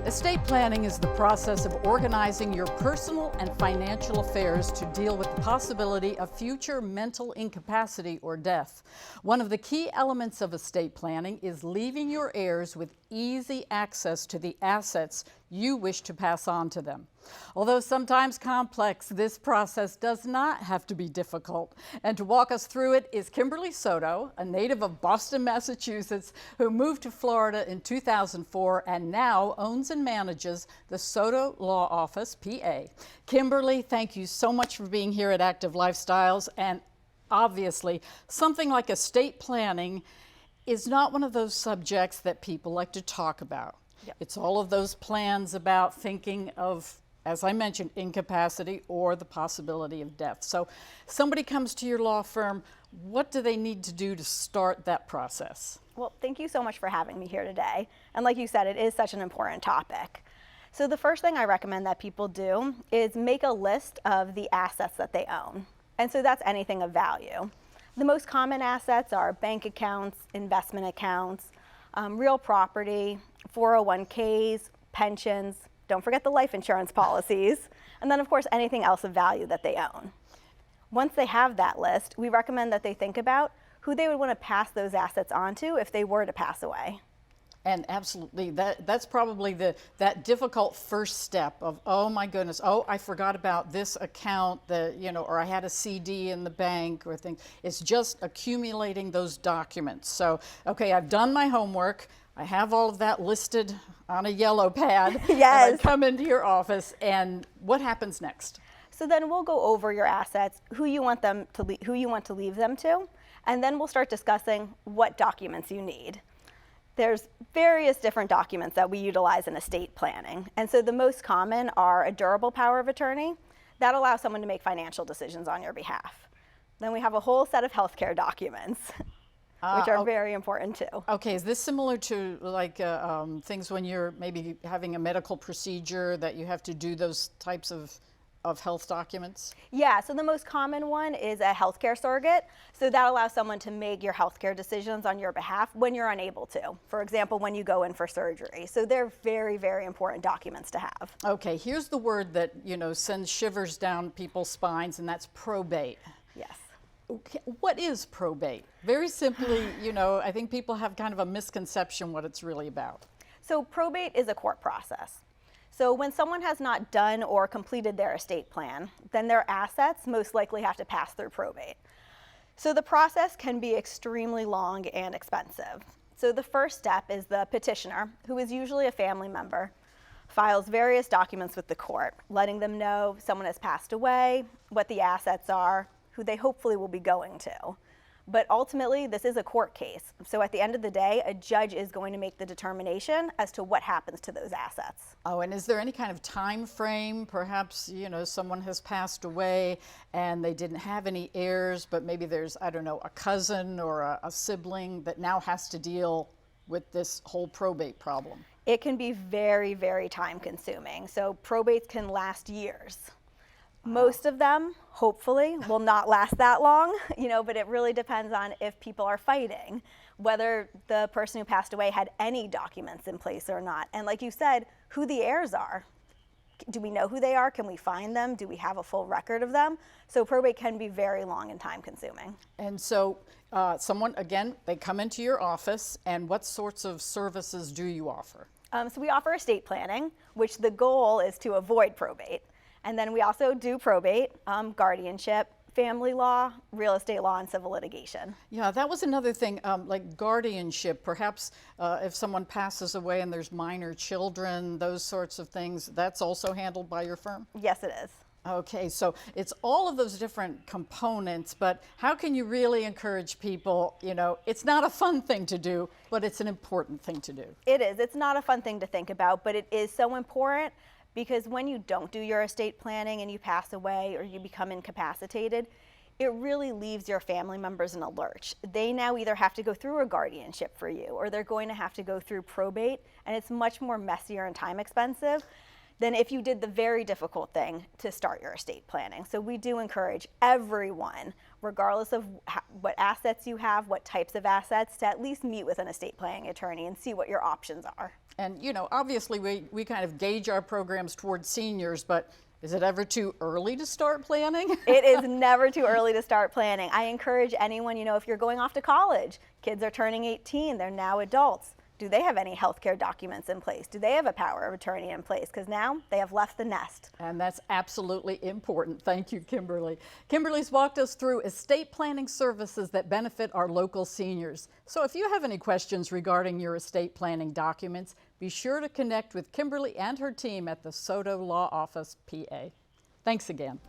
Estate planning is the process of organizing your personal and financial affairs to deal with the possibility of future mental incapacity or death. One of the key elements of estate planning is leaving your heirs with easy access to the assets you wish to pass on to them. Although sometimes complex, this process does not have to be difficult. And to walk us through it is Kimberly Soto, a native of Boston, Massachusetts, who moved to Florida in 2004 and now owns and manages the Soto Law Office, PA. Kimberly, thank you so much for being here at Active Lifestyles. And obviously, something like estate planning is not one of those subjects that people like to talk about. Yep. It's all of those plans about thinking of, as I mentioned, incapacity or the possibility of death. So somebody comes to your law firm, what do they need to do to start that process? Well, thank you so much for having me here today. And like you said, it is such an important topic. So the first thing I recommend that people do is make a list of the assets that they own. And so that's anything of value. The most common assets are bank accounts, investment accounts, real property, 401ks, pensions, don't forget the life insurance policies, and then of course anything else of value that they own. Once they have that list, we recommend that they think about who they would want to pass those assets on to if they were to pass away. And absolutely, that's probably that difficult first step of, oh my goodness, oh, I forgot about this account, or I had a CD in the bank or things. It's just accumulating those documents. So, okay, I've done my homework. I have all of that listed on a yellow pad. Yes. And I come into your office, and what happens next? So then we'll go over your assets, who you want to leave them to, and then we'll start discussing what documents you need. There's various different documents that we utilize in estate planning. And so the most common are a durable power of attorney. That allows someone to make financial decisions on your behalf. Then we have a whole set of healthcare documents, which are very important too. Okay, is this similar to like things when you're maybe having a medical procedure that you have to do those types of health documents? Yeah, so the most common one is a healthcare surrogate. So that allows someone to make your healthcare decisions on your behalf when you're unable to. For example, when you go in for surgery. So they're very, very important documents to have. Okay, here's the word that, sends shivers down people's spines, and that's probate. Yes. Okay, what is probate? Very simply, I think people have kind of a misconception what it's really about. So probate is a court process. So when someone has not done or completed their estate plan, then their assets most likely have to pass through probate. So the process can be extremely long and expensive. So the first step is the petitioner, who is usually a family member, files various documents with the court, letting them know someone has passed away, what the assets are, who they hopefully will be going to. But ultimately, this is a court case. So at the end of the day, a judge is going to make the determination as to what happens to those assets. Oh, and is there any kind of time frame? Perhaps, someone has passed away and they didn't have any heirs, but maybe there's, I don't know, a cousin or a sibling that now has to deal with this whole probate problem. It can be very, very time consuming. So probates can last years. Most of them, hopefully, will not last that long, but it really depends on if people are fighting, whether the person who passed away had any documents in place or not. And like you said, who the heirs are. Do we know who they are? Can we find them? Do we have a full record of them? So probate can be very long and time consuming. And so someone, again, they come into your office, and what sorts of services do you offer? So we offer estate planning, which the goal is to avoid probate. And then we also do probate, guardianship, family law, real estate law, and civil litigation. Yeah, that was another thing, like guardianship. Perhaps if someone passes away and there's minor children, those sorts of things, that's also handled by your firm? Yes, it is. Okay, so it's all of those different components, but how can you really encourage people, it's not a fun thing to do, but it's an important thing to do. It is. It's not a fun thing to think about, but it is so important. Because when you don't do your estate planning and you pass away or you become incapacitated, it really leaves your family members in a lurch. They now either have to go through a guardianship for you or they're going to have to go through probate, and it's much more messier and time expensive. than if you did the very difficult thing to start your estate planning. So we do encourage everyone, regardless of what assets you have, what types of assets, to at least meet with an estate planning attorney and see what your options are. And you know, obviously we kind of gauge our programs towards seniors, but is it ever too early to start planning? It is never too early to start planning. I encourage anyone, if you're going off to college, kids are turning 18, they're now adults. Do they have any healthcare documents in place? Do they have a power of attorney in place? Because now they have left the nest. And that's absolutely important. Thank you, Kimberly. Kimberly's walked us through estate planning services that benefit our local seniors. So if you have any questions regarding your estate planning documents, be sure to connect with Kimberly and her team at the Soto Law Office, PA. Thanks again.